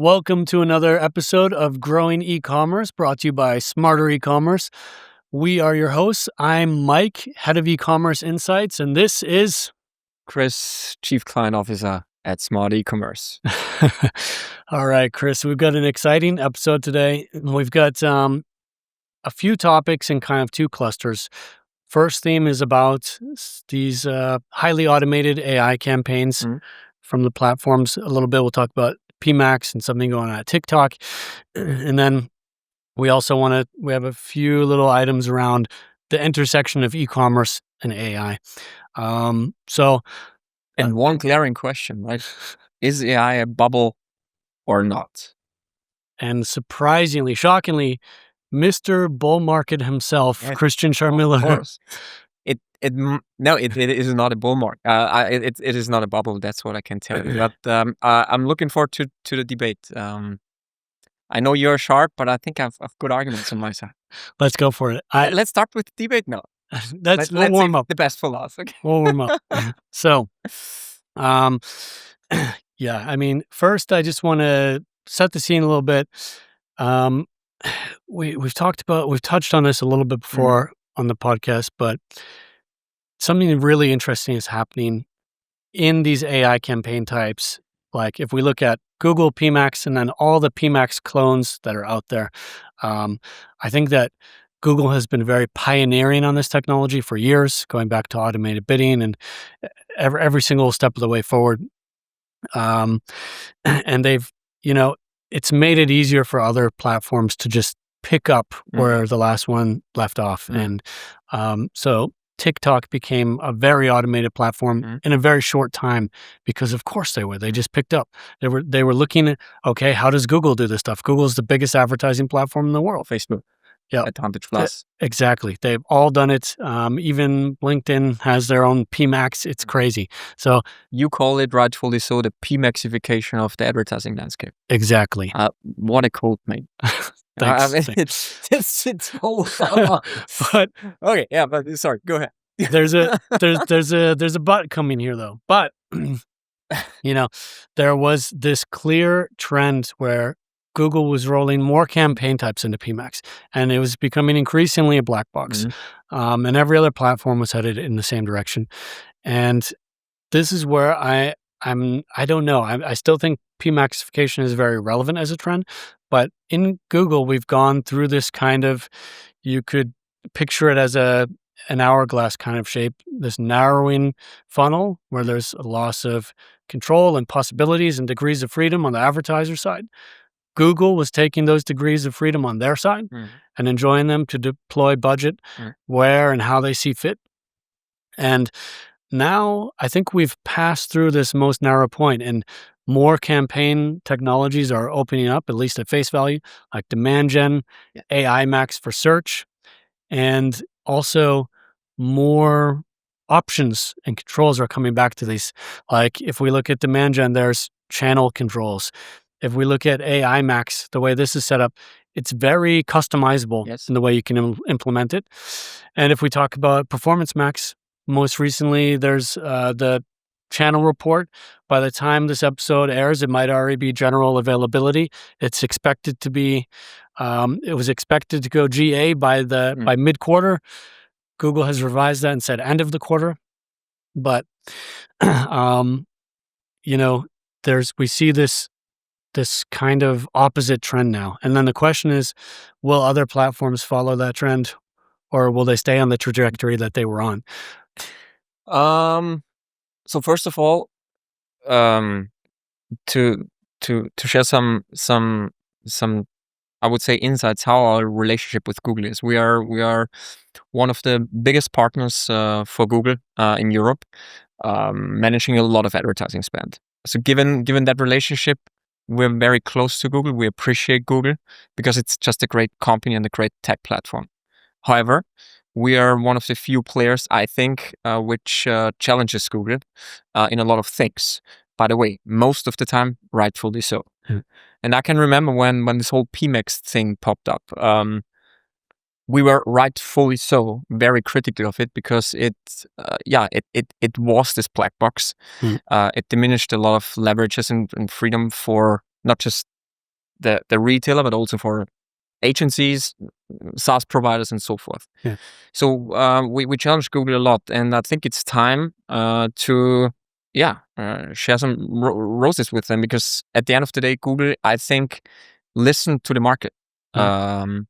Welcome to another episode of Growing E-Commerce, brought to you by Smarter E-Commerce. We are your hosts. I'm Mike, Head of E-Commerce Insights, and this is... Chris, Chief Client Officer at Smart Ecommerce. All right, Chris, we've got an exciting episode today. We've got a few topics in kind of two clusters. First theme is about these highly automated AI campaigns from the platforms. A little bit, we'll talk about PMax and something going on at TikTok. And then we also we have a few little items around the intersection of e-commerce and AI. And one glaring question, right? Is AI a bubble or not? And surprisingly, shockingly, Mr. Bull Market himself, Yes, Christian Scharmueller. Of course. No, it is not a bull market. It is not a bubble. That's what I can tell you. But I'm looking forward to the debate. I know you're sharp, but I think I've good arguments on my side. Let's go for it. Let's start with the debate now. Let's warm up. The best for last. Okay. We'll warm up. So, yeah. I mean, first, I just want to set the scene a little bit. We've touched on this a little bit before on the podcast, but something really interesting is happening in these AI campaign types. Like if we look at Google PMax and then all the PMax clones that are out there, I think that Google has been very pioneering on this technology for years, going back to automated bidding and every single step of the way forward. And they've, it's made it easier for other platforms to just pick up where the last one left off. And so TikTok became a very automated platform in a very short time because of course they were. They just picked up. They were looking at, okay, how does Google do this stuff? Google's the biggest advertising platform in the world. Facebook. Yeah. Advantage Plus. Exactly. They've all done it. Even LinkedIn has their own PMax. It's crazy. So you call it rightfully so the PMaxification of the advertising landscape. Exactly. What a quote, mate. Thanks. I mean, it's whole. But okay, yeah, but sorry, go ahead. there's a but coming here though. But there was this clear trend where Google was rolling more campaign types into PMax, and it was becoming increasingly a black box. And every other platform was headed in the same direction. And this is where I don't know. I still think PMaxification is very relevant as a trend, but in Google, we've gone through this kind of, you could picture it as an hourglass kind of shape, this narrowing funnel where there's a loss of control and possibilities and degrees of freedom on the advertiser side. Google was taking those degrees of freedom on their side and enjoying them to deploy budget where and how they see fit. And now I think we've passed through this most narrow point, and more campaign technologies are opening up, at least at face value, like demand gen, AI Max for search, and also more options and controls are coming back to these. Like if we look at demand gen, there's channel controls. If we look at AI Max, the way this is set up, it's very customizable in the way you can implement it. And if we talk about Performance Max, most recently there's the channel report. By the time this episode airs, it might already be general availability. It's expected to be, it was expected to go GA by mid-quarter. Google has revised that and said end of the quarter. But, we see this kind of opposite trend now. And then the question is, will other platforms follow that trend, or will they stay on the trajectory that they were on? So first of all, to share some I would say insights how our relationship with Google is. We are one of the biggest partners for Google in Europe, managing a lot of advertising spend. So given that relationship, we're very close to Google. We appreciate Google because it's just a great company and a great tech platform. However, we are one of the few players, I think, which challenges Google in a lot of things. By the way, most of the time, rightfully so. And I can remember when this whole PMax thing popped up, we were rightfully so very critical of it because it was this black box. It diminished a lot of leverages and freedom for not just the retailer, but also for agencies, SaaS providers, and so forth. Yeah. So we challenge Google a lot, and I think it's time to share some roses with them, because at the end of the day, Google, I think, listened to the market and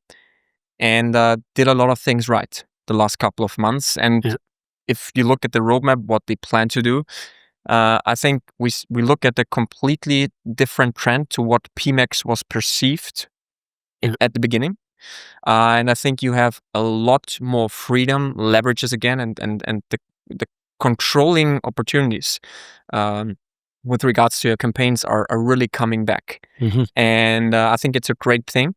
did a lot of things right the last couple of months. And if you look at the roadmap, what they plan to do, I think we look at a completely different trend to what PMax was perceived at the beginning. And I think you have a lot more freedom, leverages again, and the controlling opportunities with regards to your campaigns are really coming back. And I think it's a great thing.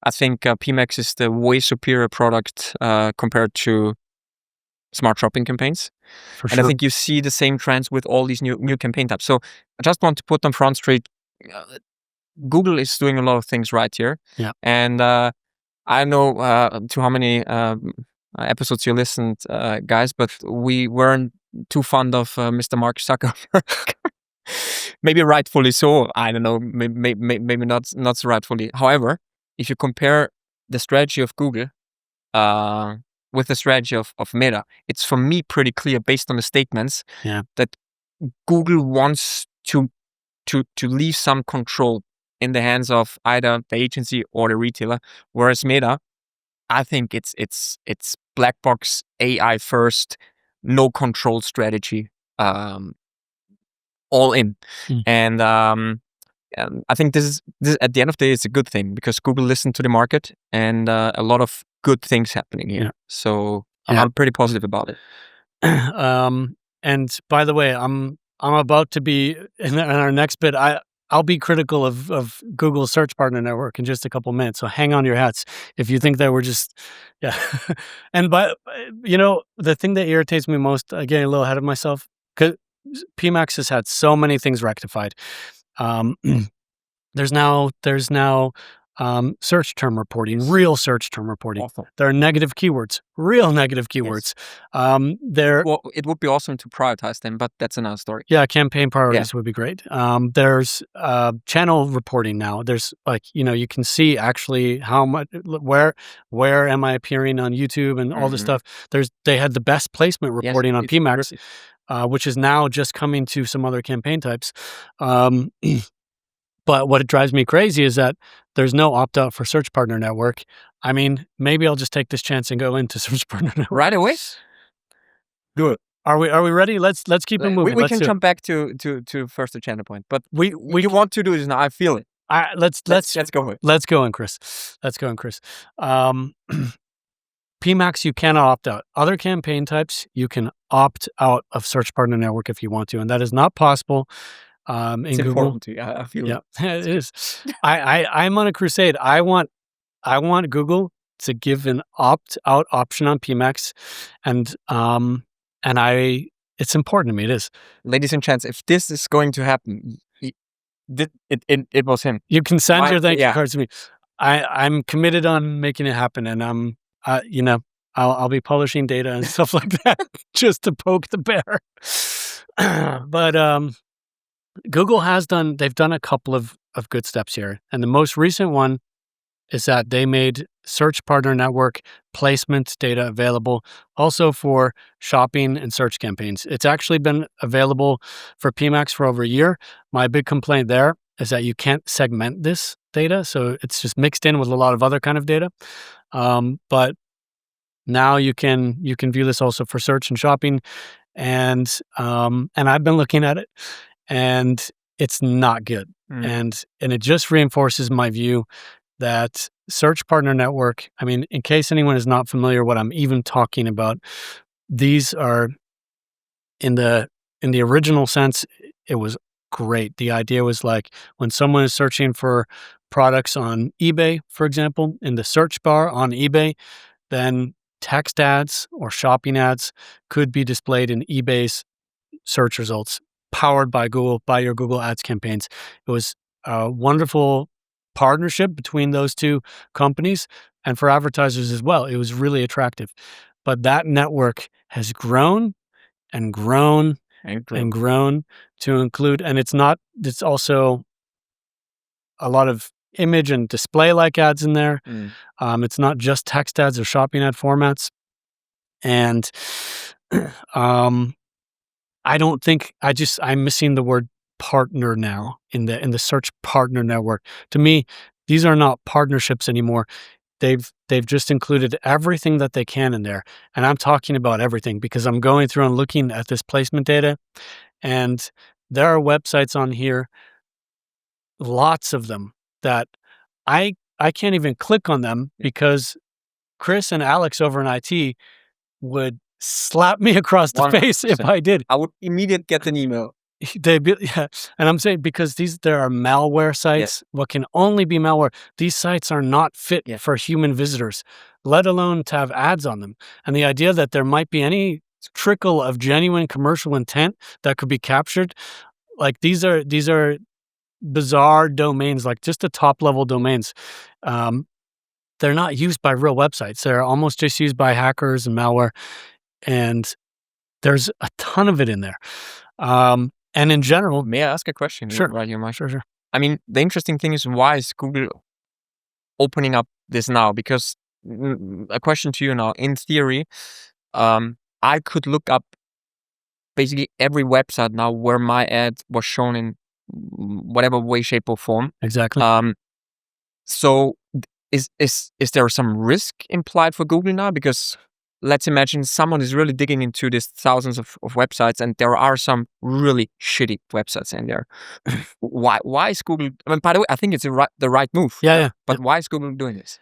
I think PMax is the way superior product compared to smart shopping campaigns. For and I think you see the same trends with all these new campaign types. So I just want to put on Front Street, Google is doing a lot of things right here. Yeah. And I know to how many episodes you listened, guys, but we weren't too fond of Mr. Mark Zuckerberg. Maybe rightfully so. I don't know. Maybe not so rightfully. However, if you compare the strategy of Google with the strategy of Meta, it's for me pretty clear based on the statements that Google wants to leave some control in the hands of either the agency or the retailer, whereas Meta, I think it's black box, AI first, no control strategy, all in. And I think this at the end of the day, it's a good thing, because Google listened to the market, and a lot of good things happening here. So I'm pretty positive about it. And by the way, I'm about to be in our next bit. I'll be critical of Google's search partner network in just a couple minutes. So hang on your hats if you think that we're just And the thing that irritates me most, getting a little ahead of myself, because PMax has had so many things rectified. There's now search term reporting, real search term reporting. Awesome. There are negative keywords, real negative keywords. Well, it would be awesome to prioritize them, but that's another story. Yeah, campaign priorities would be great. There's channel reporting now. There's you can see actually how much, where am I appearing on YouTube and all this stuff. They had the best placement reporting on PMax, which is now just coming to some other campaign types. But what drives me crazy is that there's no opt-out for Search Partner Network. I mean, maybe I'll just take this chance and go into Search Partner Network. Right away? Do it. Are we ready? Let's keep it moving. We can jump back to first the channel point, but we want to do this now. I feel it. Let's go. Let's go in, Chris. PMax, you cannot opt out. Other campaign types, you can opt out of Search Partner Network if you want to, and that is not possible. It's in Google. Important to you. I feel it. It is. I'm on a crusade. I want Google to give an opt-out option on PMax, and it's important to me. It is. Ladies and gents, if this is going to happen, it was him. You can send your thank you cards to me. I'm committed on making it happen, and I'll be publishing data and stuff like that just to poke the bear. But Google they've done a couple of good steps here. And the most recent one is that they made Search Partner Network placement data available also for shopping and search campaigns. It's actually been available for PMax for over a year. My big complaint there is that you can't segment this data. So it's just mixed in with a lot of other kind of data. But now you can view this also for search and shopping. And I've been looking at it, and it's not good. And it just reinforces my view that Search Partner Network, I mean, in case anyone is not familiar what I'm even talking about, these are in the original sense, it was great. The idea was like when someone is searching for products on eBay, for example, in the search bar on eBay, then text ads or shopping ads could be displayed in eBay's search results, powered by Google, by your Google Ads campaigns. It was a wonderful partnership between those two companies, and for advertisers as well. It was really attractive. But that network has grown and grown and grown to include, and it's also a lot of image and display-like ads in there. It's not just text ads or shopping ad formats. And I don't think I'm missing the word partner now in the search partner network. To me, these are not partnerships anymore. They've just included everything that they can in there. And I'm talking about everything because I'm going through and looking at this placement data, and there are websites on here, lots of them, that I can't even click on them because Chris and Alex over in IT would slap me across the face if I did. I would immediately get an email. Yeah. And I'm saying because there are malware sites, what can only be malware. These sites are not fit for human visitors, let alone to have ads on them. And the idea that there might be any trickle of genuine commercial intent that could be captured, like these are bizarre domains, like just the top level domains. They're not used by real websites. They're almost just used by hackers and malware. And there's a ton of it in there. And in general... May I ask a question? Sure. Right here, Mike? Sure. I mean, the interesting thing is, why is Google opening up this now? Because a question to you now, in theory, I could look up basically every website now where my ad was shown in whatever way, shape, or form. Exactly. So is there some risk implied for Google now? Because let's imagine someone is really digging into these thousands of websites, and there are some really shitty websites in there. Why is Google... I mean, by the way, I think it's the right move. Yeah. But why is Google doing this?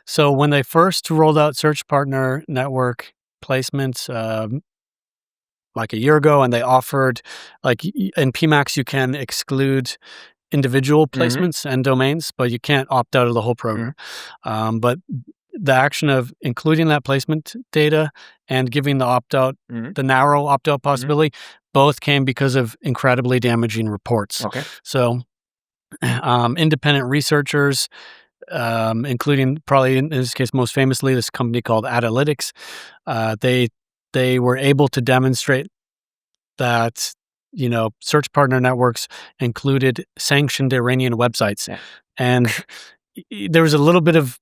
So when they first rolled out Search Partner Network placements like a year ago, and they offered, like in PMax, you can exclude individual placements and domains, but you can't opt out of the whole program. But the action of including that placement data and giving the opt-out, the narrow opt-out possibility, both came because of incredibly damaging reports. Okay. So independent researchers, including probably in this case most famously this company called Adalytics, they were able to demonstrate that search partner networks included sanctioned Iranian websites. And there was a little bit of,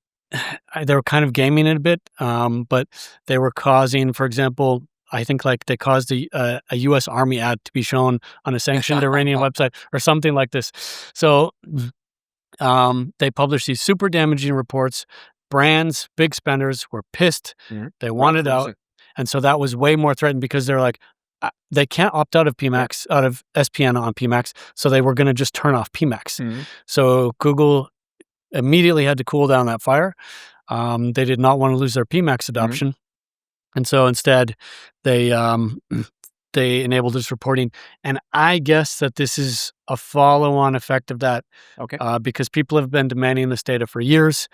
they were kind of gaming it a bit, but they were causing, for example, I think like they caused a U.S. Army ad to be shown on a sanctioned Iranian website or something like this. So they published these super damaging reports. Brands, big spenders were pissed. They wanted out. And so that was way more threatened because they're like, they can't opt out of PMax, out of SPN on PMax. So they were going to just turn off PMax. So Google immediately had to cool down that fire. They did not want to lose their PMax adoption. And so instead they enabled this reporting. And I guess that this is a follow-on effect of that. Okay. Because people have been demanding this data for years,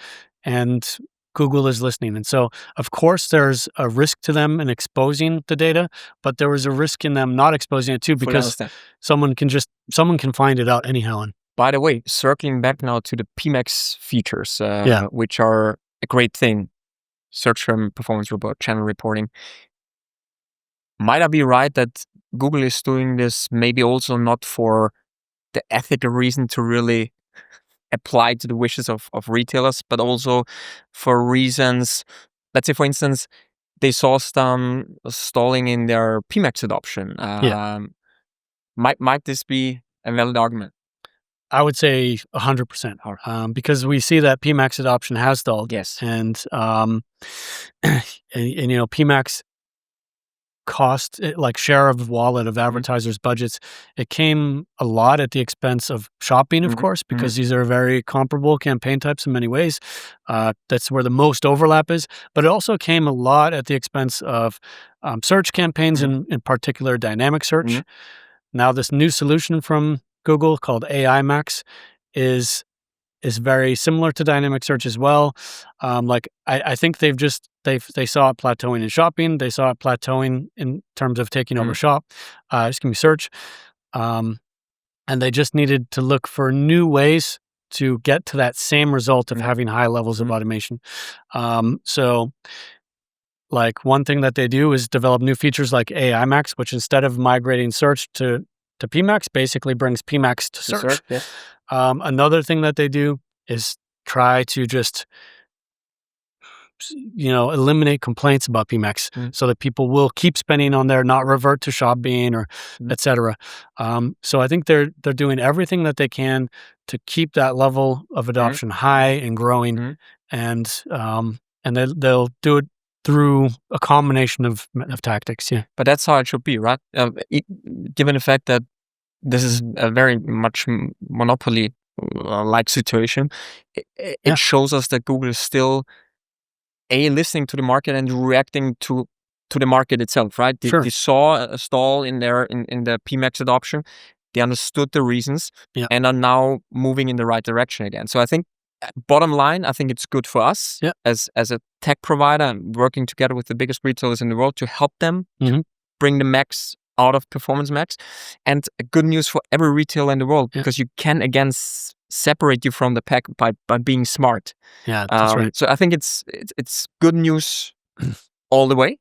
and Google is listening. And so, of course, there's a risk to them in exposing the data, but there was a risk in them not exposing it too, because someone can find it out anyhow. And by the way, circling back now to the PMax features, which are a great thing, search term performance report, channel reporting. Might I be right that Google is doing this maybe also not for the ethical reason to really apply to the wishes of retailers, but also for reasons, let's say, for instance, they saw some stalling in their PMax adoption. Might this be a valid argument? I would say 100%, because we see that PMax adoption has stalled. Yes. And PMax cost, like share of wallet of advertisers' budgets, it came a lot at the expense of shopping, of course, because these are very comparable campaign types in many ways. That's where the most overlap is. But it also came a lot at the expense of search campaigns, in particular dynamic search. Now, this new solution from Google called AI Max is very similar to dynamic search as well. I think they saw it plateauing in shopping. They saw it plateauing in terms of taking over search. And they just needed to look for new ways to get to that same result of having high levels of automation. So like one thing that they do is develop new features like AI Max, which instead of migrating search to to PMax basically brings PMax to search. Another thing that they do is try to just eliminate complaints about PMax so that people will keep spending on there, not revert to Shabby or etc. So I think they're doing everything that they can to keep that level of adoption high and growing, and they'll do it through a combination of tactics. Yeah, but that's how it should be, right? Given the fact that this is a very much monopoly like situation, it shows us that Google is still listening to the market and reacting to the market itself, right? They saw a stall in the PMax adoption. They understood the reasons and are now moving in the right direction again. So I think, bottom line, I think it's good for us as a tech provider and working together with the biggest retailers in the world to help them to bring the Max out of Performance Max. And good news for every retailer in the world, because you can again separate you from the pack by being smart. Yeah, that's right. So I think it's good news all the way.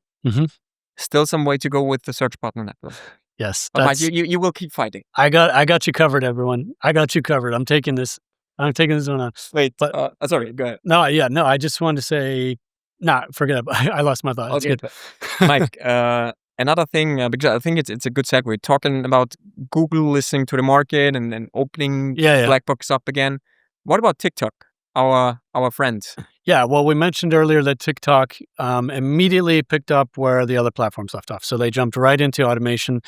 Still some way to go with the search partner network. Yes, but you will keep fighting. I got you covered, everyone. I got you covered. I'm taking this one on. Wait, but sorry, go ahead. No, I just wanted to say, forget it. I lost my thought. Okay, good. Mike, another thing, because I think it's a good segue, talking about Google listening to the market and then opening black box up again. What about TikTok, our friend? Yeah, well, we mentioned earlier that TikTok immediately picked up where the other platforms left off. So they jumped right into automation,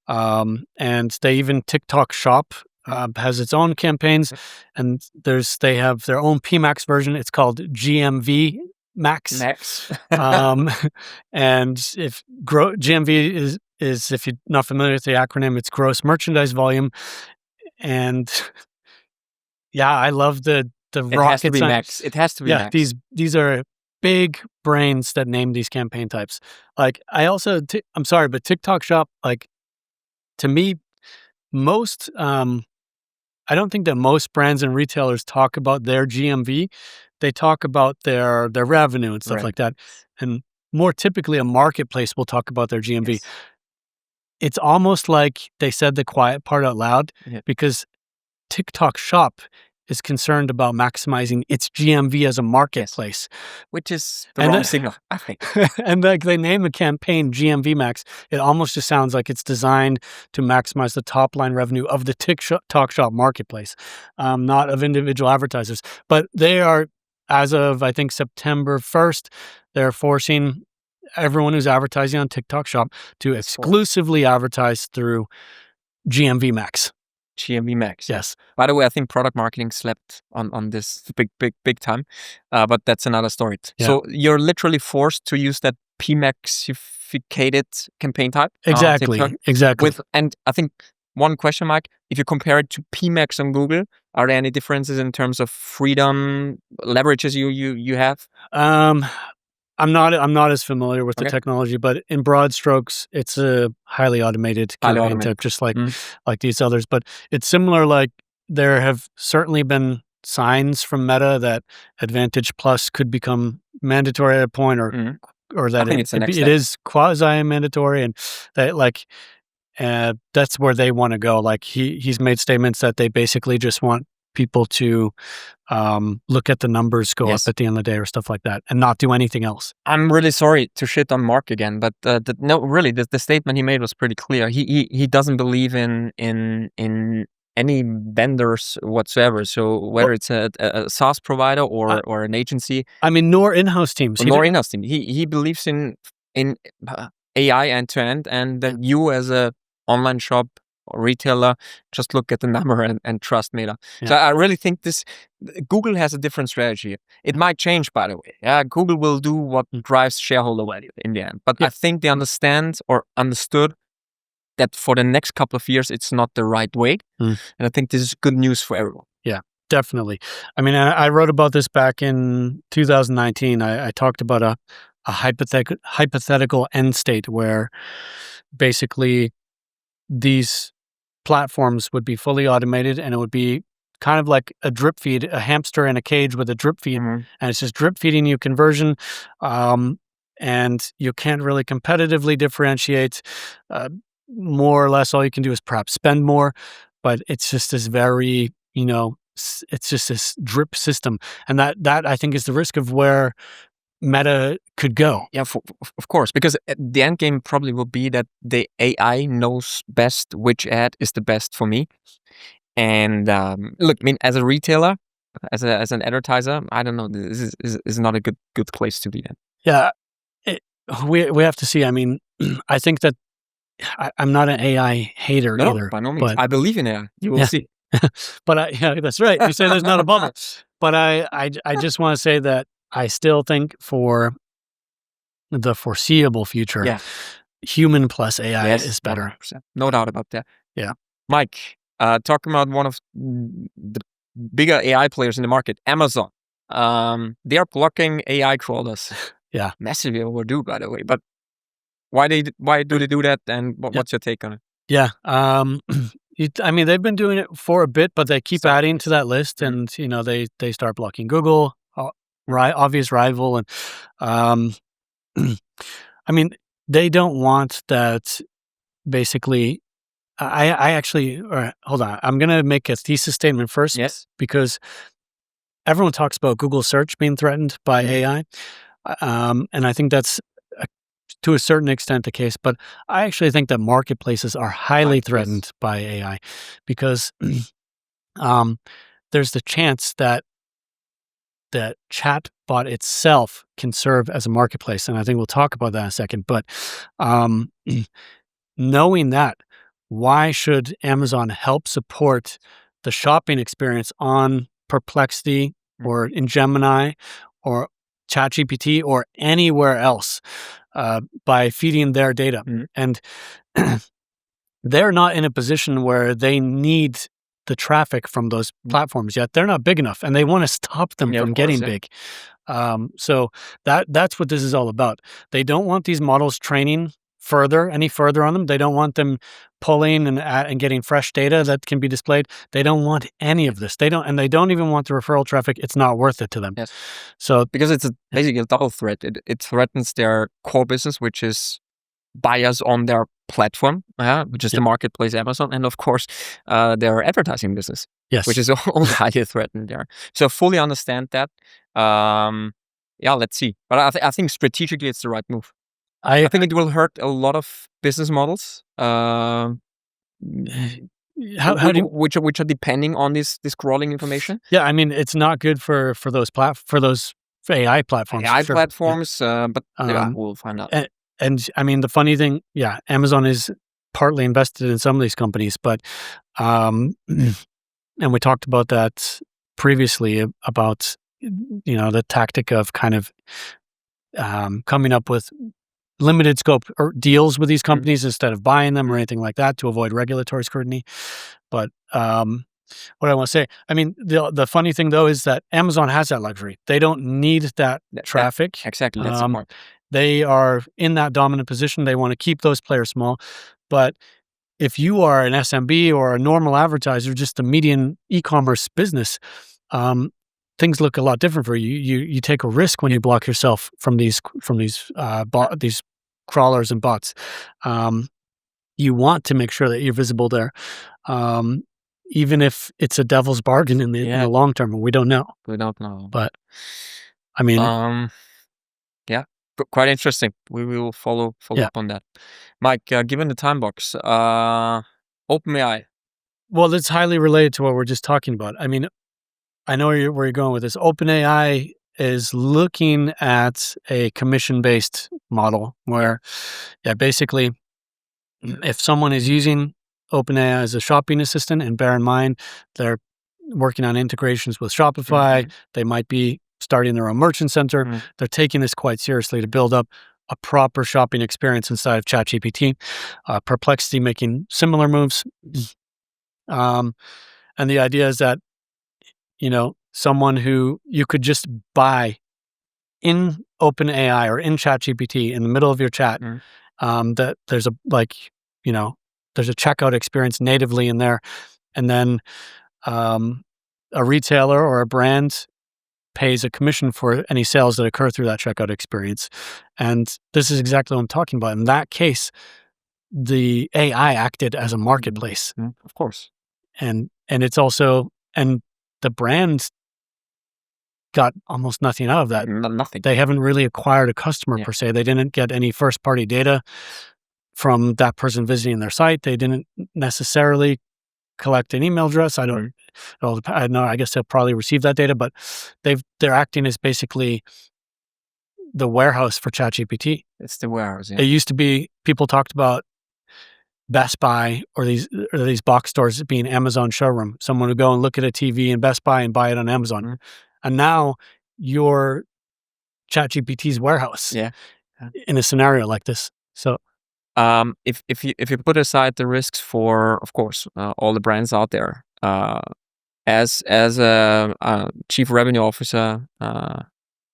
and they even TikTok Shop has its own campaigns, and they have their own PMax version. It's called GMV Max. And if GMV is if you're not familiar with the acronym, it's gross merchandise volume. And I love the rocket has to be Max. It has to be Max. These are big brains that name these campaign types. Like I'm sorry, but TikTok Shop, like, to me, most I don't think that most brands and retailers talk about their GMV. They talk about their revenue and stuff like that. And more typically, a marketplace will talk about their GMV. Yes. It's almost like they said the quiet part out loud, because TikTok Shop is concerned about maximizing its GMV as a marketplace. Which is the wrong signal, I think. And like they name the campaign GMV Max, it almost just sounds like it's designed to maximize the top line revenue of the TikTok Shop marketplace, not of individual advertisers. But they are, as of, I think, September 1st, they're forcing everyone who's advertising on TikTok Shop to exclusively advertise through GMV Max. GMV Max. Yes. By the way, I think product marketing slept on this big time, but that's another story. Yeah. So you're literally forced to use that PMaxificated campaign type. Exactly. And I think one question, Mike, if you compare it to PMax on Google, are there any differences in terms of freedom, leverages you have? I'm not as familiar with the technology, but in broad strokes, it's a highly automated campaign type, just like these others. But it's similar. Like, there have certainly been signs from Meta that Advantage Plus could become mandatory at a point, or that it is quasi-mandatory, and that that's where they want to go. Like, he's made statements that they basically just want people to look at the numbers go up at the end of the day or stuff like that, and not do anything else. I'm really sorry to shit on Mark again, but the statement he made was pretty clear. He doesn't believe in any vendors whatsoever. So whether it's a SaaS provider or an agency, I mean, nor in-house teams. He believes in AI end to end, and that you as a online shop or retailer just look at the number and trust Meta. So I really think Google has a different strategy. It might change, by the way. Yeah, Google will do what drives shareholder value in the end. But I think they understood that for the next couple of years, it's not the right way. And I think this is good news for everyone. Yeah, definitely. I mean, I wrote about this back in 2019. I talked about a hypothetical end state where basically these platforms would be fully automated, and it would be kind of like a drip feed, a hamster in a cage with a drip feed, and it's just drip feeding you conversion, and you can't really competitively differentiate. more or less all you can do is perhaps spend more, but it's just this very, it's just this drip system. And that I think is the risk of where Meta could go. Yeah, of course, because the end game probably will be that the AI knows best which ad is the best for me. And look, I mean, as a retailer, as an advertiser, I don't know, this is not a good place to be in. Yeah, we have to see. I mean, I think that I'm not an AI hater either. By no means. I believe in AI. You will see. But that's right. You say there's not a bubble. But I just want to say that I still think for the foreseeable future, human plus AI is better. 100%. No doubt about that. Yeah. Mike, talking about one of the bigger AI players in the market, Amazon. They are blocking AI crawlers. Yeah. Massively overdue, by the way. But why do they do that? And what's your take on it? Yeah. I mean, they've been doing it for a bit, but they keep adding to that list, and they start blocking Google, obvious rival, and I mean, they don't want that. Basically, I actually hold on. I'm gonna make a thesis statement first, because everyone talks about Google search being threatened by AI, and I think that's to a certain extent the case, but I actually think that marketplaces are highly threatened by AI, because there's the chance that the chatbot itself can serve as a marketplace, and I think we'll talk about that in a second. But knowing that, why should Amazon help support the shopping experience on Perplexity or in Gemini or ChatGPT or anywhere else by feeding their data? And they're not in a position where they need the traffic from those platforms yet. They're not big enough, and they want to stop them from getting big. So that's what this is all about. They don't want these models training any further on them. They don't want them pulling and getting fresh data that can be displayed. They don't want any of this. They don't even want the referral traffic. It's not worth it to them. Yes. So because it's basically a double threat. It threatens their core business, which is buyers on their platform, which is the marketplace Amazon, and of course their advertising business, which is also highly threatened there. So fully understand that. Let's see. But I think strategically it's the right move. I think it will hurt a lot of business models. Which are depending on this crawling information? Yeah, I mean, it's not good for those AI platforms. Platforms, but we'll find out. And I mean, the funny thing, Amazon is partly invested in some of these companies, but and we talked about that previously about the tactic of kind of coming up with limited scope or deals with these companies instead of buying them or anything like that to avoid regulatory scrutiny. But what I want to say, I mean, the funny thing though is that Amazon has that luxury. They don't need that traffic. Exactly. That's the point. They are in that dominant position. They want to keep those players small. But if you are an SMB or a normal advertiser, just a median e-commerce business, things look a lot different for you. You take a risk when you block yourself from these crawlers and bots. You want to make sure that you're visible there, even if it's a devil's bargain in the long term. We don't know. But I mean, quite interesting. We will follow up on that. Mike, given the time box, OpenAI. Well, it's highly related to what we're just talking about. I mean, I know where you're going with this. OpenAI is looking at a commission-based model where, basically, if someone is using OpenAI as a shopping assistant, and bear in mind, they're working on integrations with Shopify, they might be starting their own merchant center. They're taking this quite seriously to build up a proper shopping experience inside of ChatGPT. Perplexity making similar moves. And the idea is that, someone who you could just buy in OpenAI or in ChatGPT in the middle of your chat, that there's there's a checkout experience natively in there. And then a retailer or a brand pays a commission for any sales that occur through that checkout experience. And this is exactly what I'm talking about. In that case, the AI acted as a marketplace. Of course. And it's also, and the brands got almost nothing out of that. Nothing. They haven't really acquired a customer per se. They didn't get any first party data from that person visiting their site. They didn't necessarily collect an email address. I don't know. I guess they'll probably receive that data, but they're acting as basically the warehouse for ChatGPT. It's the warehouse. Yeah. It used to be, people talked about Best Buy or these box stores being Amazon showroom. Someone would go and look at a TV in Best Buy and buy it on Amazon. And now you're ChatGPT's warehouse. Yeah. In a scenario like this. So if you put aside the risks for, of course, all the brands out there, as a chief revenue officer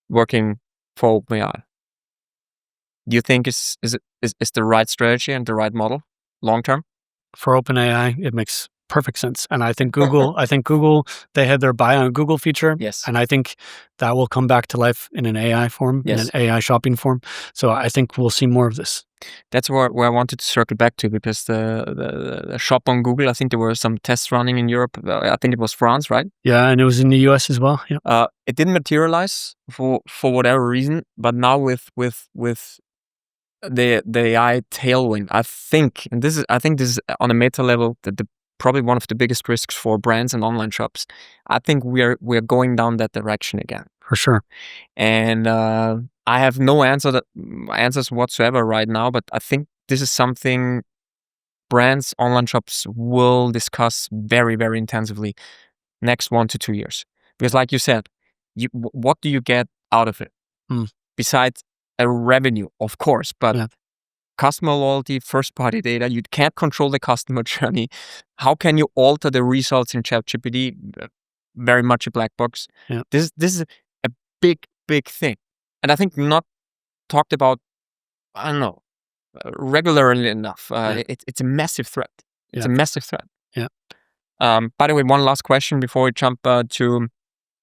working for OpenAI, do you think is the right strategy and the right model long term? For OpenAI, it makes perfect sense. And I think Google, they had their buy on Google feature. Yes. And I think that will come back to life in an AI form, in an AI shopping form. So I think we'll see more of this. That's where I wanted to circle back to, because the shop on Google, I think there were some tests running in Europe. I think it was France, right? Yeah, and it was in the US as well. Yeah. It didn't materialize for whatever reason, but now with the AI tailwind, I think this is on a meta level the probably one of the biggest risks for brands and online shops. I think we are going down that direction again. For sure. And I have no answers whatsoever right now, but I think this is something brands, online shops will discuss very, very intensively next 1 to 2 years. Because like you said, what do you get out of it? Besides a revenue, of course, but customer loyalty, first party data, you can't control the customer journey. How can you alter the results in ChatGPT? Very much a black box. Yeah. This is a big thing. And I think not talked about, I don't know, regularly enough. It's a massive threat. It's a massive threat. Yeah. By the way, one last question before we jump to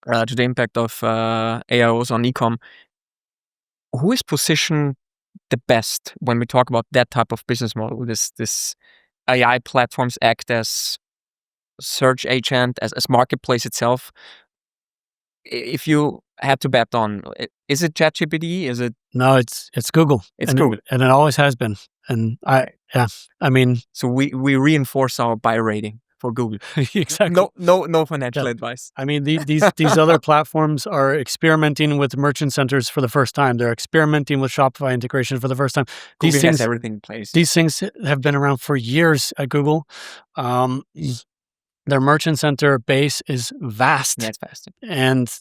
the impact of AIOs on e-com. Who is positioned the best when we talk about that type of business model? This AI platforms act as search agent, as marketplace itself. If you had to bet on, is it ChatGPT? Is it? No, it's Google. It's Google, and it always has been. And I mean, so we reinforce our buy rating for Google. Exactly. No financial advice. I mean, these other platforms are experimenting with merchant centers for the first time. They're experimenting with Shopify integration for the first time. Google has everything in place. These things have been around for years at Google. Their merchant center base is vast. That's vast. And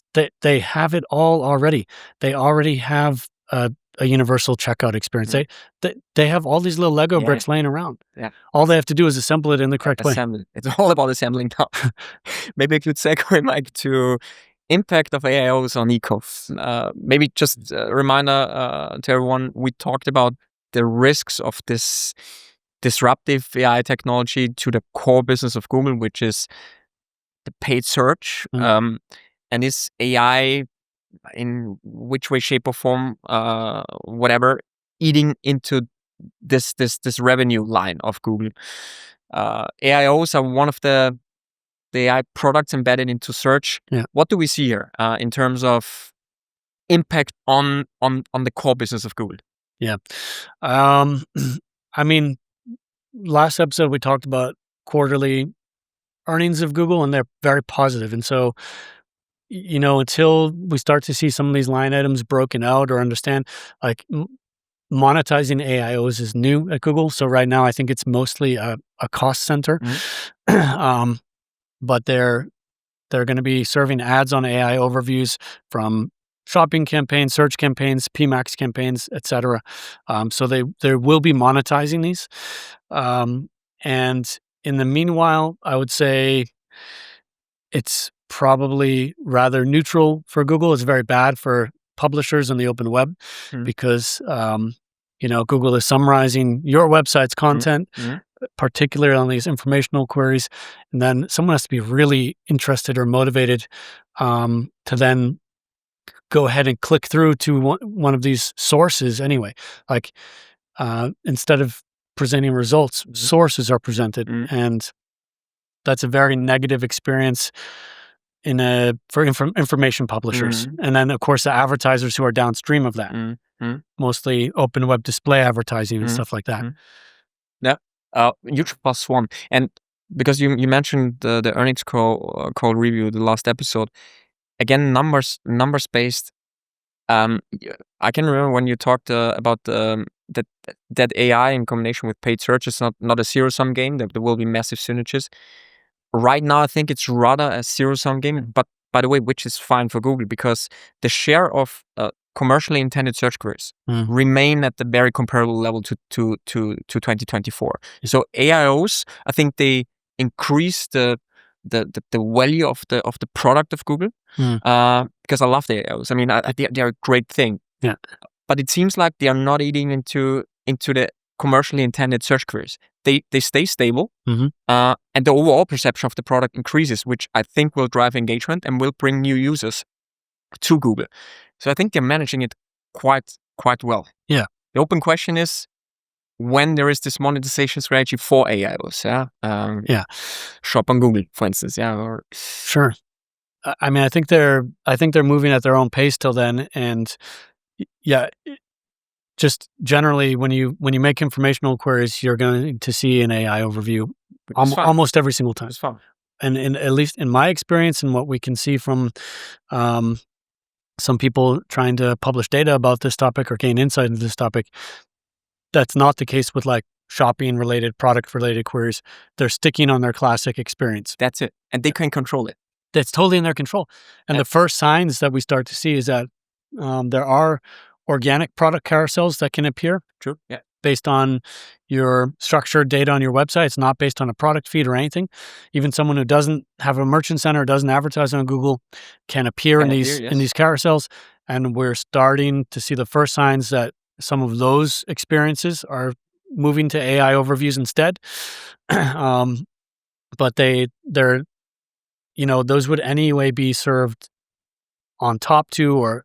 they have it all already. They already have a universal checkout experience. They have all these little Lego bricks laying around. Yeah. All they have to do is assemble it in the correct way. It's all about assembling now. Maybe I could segue, Mike, to impact of AIOs on e-commerce. Maybe just a reminder to everyone, we talked about the risks of this disruptive AI technology to the core business of Google, which is the paid search. And is AI, in which way, shape, or form, whatever, eating into this revenue line of Google? AIOs are one of the AI products embedded into search. Yeah. What do we see here in terms of impact on the core business of Google? Yeah. I mean, last episode we talked about quarterly earnings of Google, and they're very positive. And so, until we start to see some of these line items broken out or understand, like monetizing AIOs is new at Google. So right now I think it's mostly a cost center. But they're going to be serving ads on AI overviews from shopping campaigns, search campaigns, PMAX campaigns, etc. So they will be monetizing these. And in the meanwhile, I would say it's probably rather neutral for Google. It's very bad for publishers on the open web because Google is summarizing your website's content, particularly on these informational queries, and then someone has to be really interested or motivated to then go ahead and click through to one of these sources anyway. Like instead of presenting results, sources are presented, and that's a very negative experience for information publishers. And then, of course, the advertisers who are downstream of that, mostly open web display advertising and stuff like that. Yeah, huge plus one. And because you mentioned the earnings call review, the last episode, again, numbers based. I can remember when you talked about that AI in combination with paid search is not a zero-sum game. There will be massive synergies. Right now, I think it's rather a zero-sum game, but by the way, which is fine for Google because the share of commercially intended search queries remain at the very comparable level to 2024. So AIOs, I think they increase the value of the product of Google because I love the AIOs. I mean, they're a great thing. Yeah. But it seems like they are not eating into the commercially intended search queries. They stay stable, and the overall perception of the product increases, which I think will drive engagement and will bring new users to Google. So I think they're managing it quite well. Yeah. The open question is when there is this monetization strategy for AIOs. Shop on Google, for instance. Yeah. Or sure. I mean, I think they're moving at their own pace till then, and yeah. Just generally, when you make informational queries, you're going to see an AI overview almost every single time. It's fun. And at least in my experience and what we can see from some people trying to publish data about this topic or gain insight into this topic, that's not the case with like shopping-related, product-related queries. They're sticking on their classic experience. That's it. And they can control it. That's totally in their control. And the first signs that we start to see is that there are organic product carousels that can appear. True. Yeah. Based on your structured data on your website. It's not based on a product feed or anything. Even someone who doesn't have a merchant center, doesn't advertise on Google, can appear in these carousels. And we're starting to see the first signs that some of those experiences are moving to AI overviews instead. But they're those would anyway be served on top to or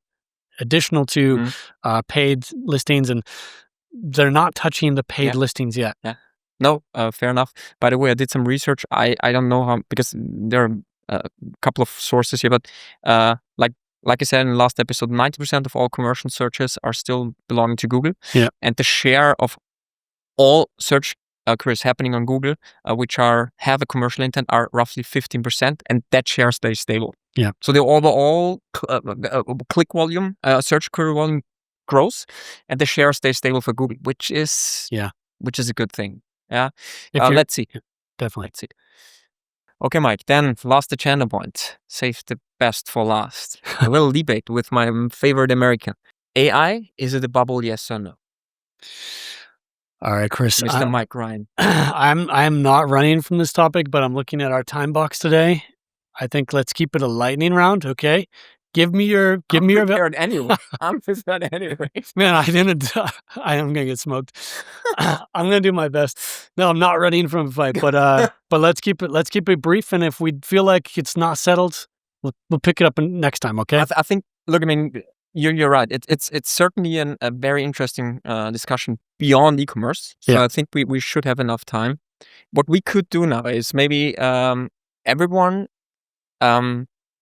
additional to paid listings, and they're not touching the paid listings yet. Yeah. No, fair enough. By the way, I did some research. I don't know how, because there are a couple of sources here, but like I said in the last episode, 90% of all commercial searches are still belonging to Google. Yeah. And the share of all search queries happening on Google, which have a commercial intent, are roughly 15%, and that share stays stable. Yeah. So the overall click volume, search query volume grows, and the share stays stable for Google, which is a good thing. Yeah. Let's see. Definitely. Let's see. Okay, Mike. Then last agenda point. Save the best for last. A little debate with my favorite American. AI, is it a bubble? Yes or no? All right, Chris. Mr. Mike Ryan. I'm not running from this topic, but I'm looking at our time box today. I think let's keep it a lightning round, okay? Give me your anyway. I'm prepared anyway. Man, I am gonna get smoked. I'm gonna do my best. No, I'm not running from a fight, but let's keep it brief, and if we feel like it's not settled, we'll pick it up next time, okay? I think. Look, I mean, you're right. It's certainly a very interesting discussion beyond e-commerce. So I think we should have enough time. What we could do now is maybe everyone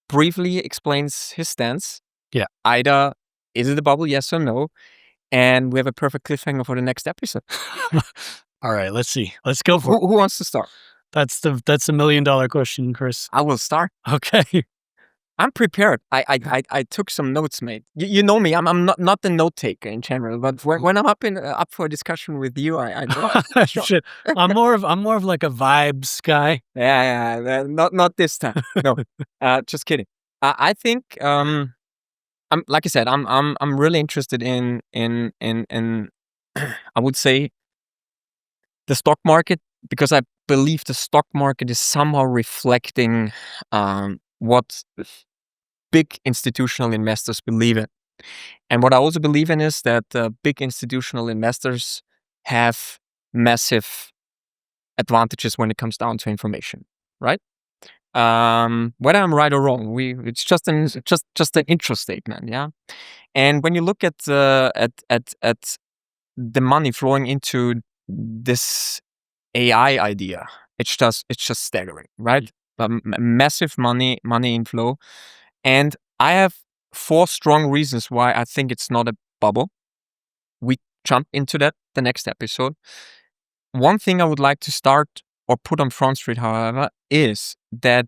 briefly explains his stance. Yeah. Either is it a bubble, yes or no, and we have a perfect cliffhanger for the next episode. All right, let's see. Let's go for it. Who wants to start? That's the $1 million question, Chris. I will start. Okay. I'm prepared. I took some notes, mate. You know me. I'm not the note taker in general, but when I'm up for a discussion with you, I know. Shit. I'm more of like a vibes guy. Yeah. Not this time. No. Just kidding. I think I'm like I said, I'm really interested in I would say the stock market, because I believe the stock market is somehow reflecting what big institutional investors believe in. And what I also believe in is that big institutional investors have massive advantages when it comes down to information, right? Whether I'm right or wrong, it's just an intro statement, yeah. And when you look at the money flowing into this AI idea, it's just staggering, right? Massive money inflow, and I have 4 strong reasons why I think it's not a bubble. We jump into that the next episode. One thing I would like to start or put on Front Street, however, is that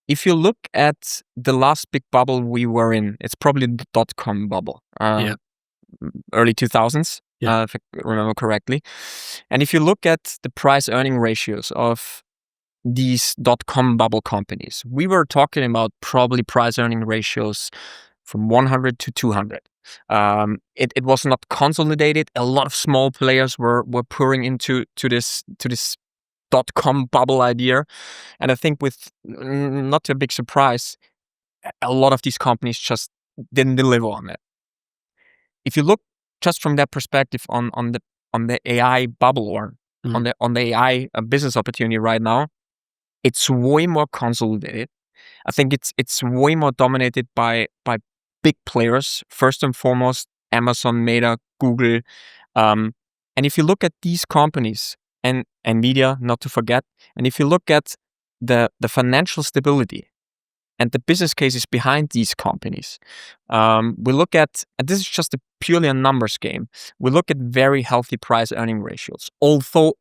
if you look at the last big bubble we were in, it's probably the .com bubble, early 2000s, if I remember correctly. And if you look at the price-earning ratios of these .com bubble companies, we were talking about probably price-earning ratios from 100 to 200. It was not consolidated. A lot of small players were pouring into this .com bubble idea, and I think with not a big surprise, a lot of these companies just didn't deliver on it. If you look just from that perspective on the AI bubble or on the AI business opportunity right now, it's way more consolidated. I think it's way more dominated by big players, first and foremost, Amazon, Meta, Google. And if you look at these companies and media, not to forget, and if you look at the financial stability and the business cases behind these companies, we look at, and this is just purely a numbers game, we look at very healthy price earning ratios, although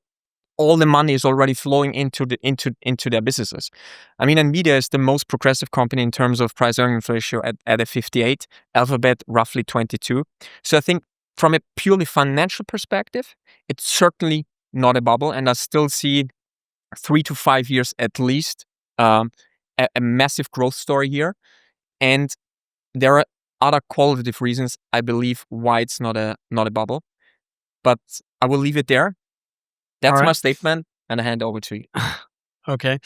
all the money is already flowing into their businesses. I mean, Nvidia is the most progressive company in terms of price earnings ratio at a 58, Alphabet roughly 22. So I think from a purely financial perspective, it's certainly not a bubble, and I still see 3 to 5 years at least, a massive growth story here. And there are other qualitative reasons, I believe, why it's not a bubble. But I will leave it there. That's my statement, and I hand over to you. Okay.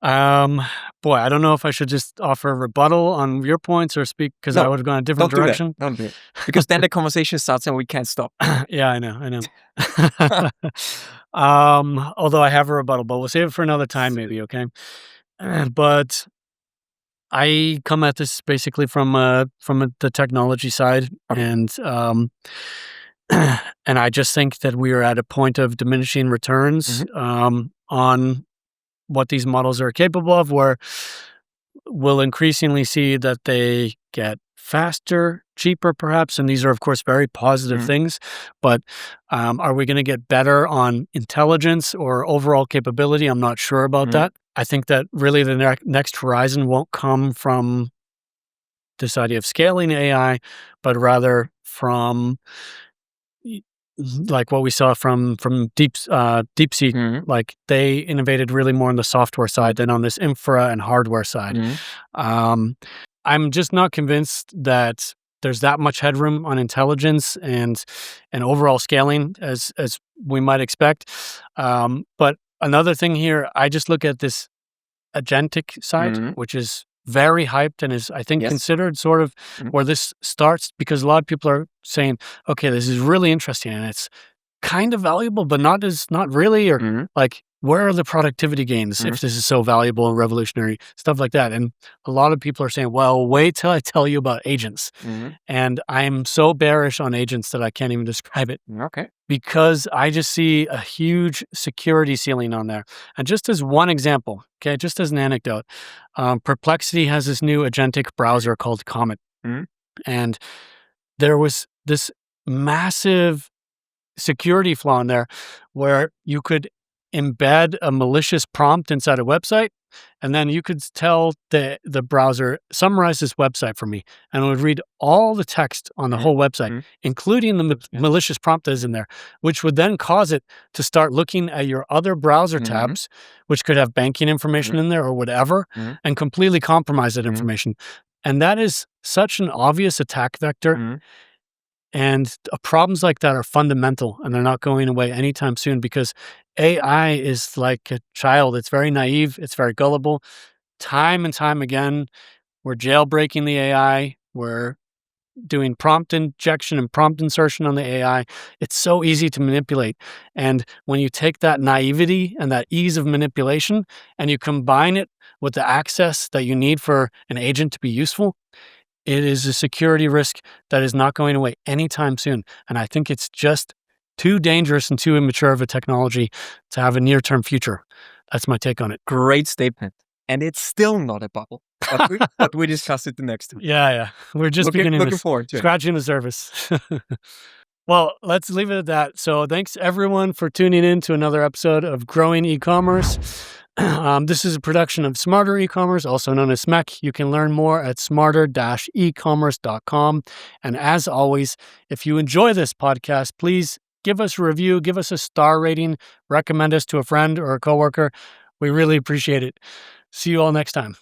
Boy, I don't know if I should just offer a rebuttal on your points or speak, because I would have gone a different direction. Don't do it. Because then the conversation starts and we can't stop. Yeah, I know. Although I have a rebuttal, but we'll save it for another time maybe, okay? But I come at this basically from the technology side, and and I just think that we are at a point of diminishing returns on what these models are capable of, where we'll increasingly see that they get faster, cheaper perhaps, and these are of course very positive things, but are we going to get better on intelligence or overall capability? I'm not sure about that. I think that really the next horizon won't come from this idea of scaling AI, but rather from like what we saw from DeepSeek, like they innovated really more on the software side than on this infra and hardware side. I'm just not convinced that there's that much headroom on intelligence and overall scaling as we might expect. But another thing here, I just look at this agentic side, which is very hyped and is, I think, considered sort of where this starts, because a lot of people are saying, okay, this is really interesting and it's kind of valuable, but not really, or like, where are the productivity gains if this is so valuable and revolutionary, stuff like that. And a lot of people are saying, well, wait till I tell you about agents. And I'm so bearish on agents that I can't even describe it. Okay. Because I just see a huge security ceiling on there. And just as one example, okay, just as an anecdote, Perplexity has this new agentic browser called Comet. And there was this massive security flaw in there where you could embed a malicious prompt inside a website, and then you could tell the browser, summarize this website for me, and it would read all the text on the whole website, including the malicious prompt that is in there, which would then cause it to start looking at your other browser tabs, which could have banking information in there or whatever, and completely compromise that information. And that is such an obvious attack vector. And problems like that are fundamental, and they're not going away anytime soon, because AI is like a child. It's very naive. It's very gullible. Time and time again, we're jailbreaking the AI. We're doing prompt injection and prompt insertion on the AI. It's so easy to manipulate. And when you take that naivety and that ease of manipulation and you combine it with the access that you need for an agent to be useful, it is a security risk that is not going away anytime soon. And I think it's just too dangerous and too immature of a technology to have a near-term future. That's my take on it. Great statement. And it's still not a bubble, but we discuss it the next time. Yeah. We're just looking forward to it. Scratching the surface. Well, let's leave it at that. So thanks everyone for tuning in to another episode of Growing E-commerce. This is a production of Smarter E-commerce, also known as smec. You can learn more at smarter-ecommerce.com. And as always, if you enjoy this podcast, please give us a review, give us a star rating, recommend us to a friend or a coworker. We really appreciate it. See you all next time.